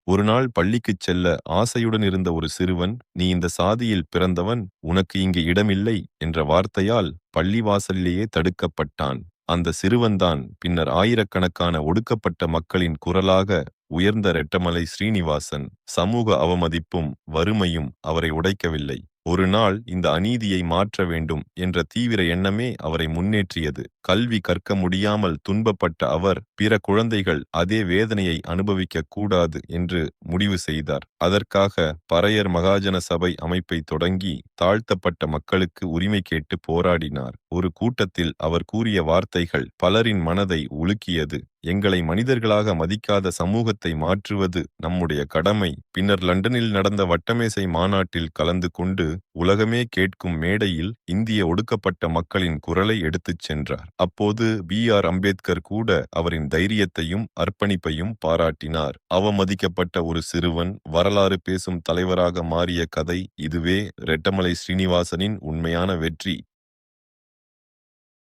ஒருநாள் பள்ளிக்குச் செல்ல ஆசையுடன் இருந்த ஒரு சிறுவன், "நீ இந்த சாதியில் பிறந்தவன், உனக்கு இங்கு இடமில்லை" என்ற வார்த்தையால் பள்ளிவாசலிலேயே தடுக்கப்பட்டான். அந்த சிறுவன்தான் பின்னர் ஆயிரக்கணக்கான ஒடுக்கப்பட்ட மக்களின் குரலாக உயர்ந்த ரெட்டமலை ஸ்ரீனிவாசன். சமூக அவமதிப்பும் வறுமையும் அவரை உடைக்கவில்லை. ஒரு நாள் இந்த அநீதியை மாற்ற வேண்டும் என்ற தீவிர எண்ணமே அவரை முன்னேற்றியது. கல்வி கற்க முடியாமல் துன்பப்பட்ட அவர், பிற குழந்தைகள் அதே வேதனையை அனுபவிக்க கூடாது என்று முடிவு செய்தார். அதற்காக பறையர் மகாஜன சபை அமைப்பை தொடங்கி தாழ்த்தப்பட்ட மக்களுக்கு உரிமை கேட்டு போராடினார். ஒரு கூட்டத்தில் அவர் கூறிய வார்த்தைகள் பலரின் மனதை உலுக்கியது. "எங்களை மனிதர்களாக மதிக்காத சமூகத்தை மாற்றுவது நம்முடைய கடமை." பின்னர் லண்டனில் நடந்த வட்டமேசை மாநாட்டில் கலந்து கொண்டு உலகமே கேட்கும் மேடையில் இந்திய ஒடுக்கப்பட்ட மக்களின் குரலை எடுத்துச் சென்றார். அப்போது பி.ஆர். அம்பேத்கர் கூட அவரின் தைரியத்தையும் அர்ப்பணிப்பையும் பாராட்டினார். அவமதிக்கப்பட்ட ஒரு சிறுவன் வரலாறு பேசும் தலைவராக மாறிய கதை இதுவே ரெட்டமலை ஸ்ரீனிவாசனின் உண்மையான வெற்றி.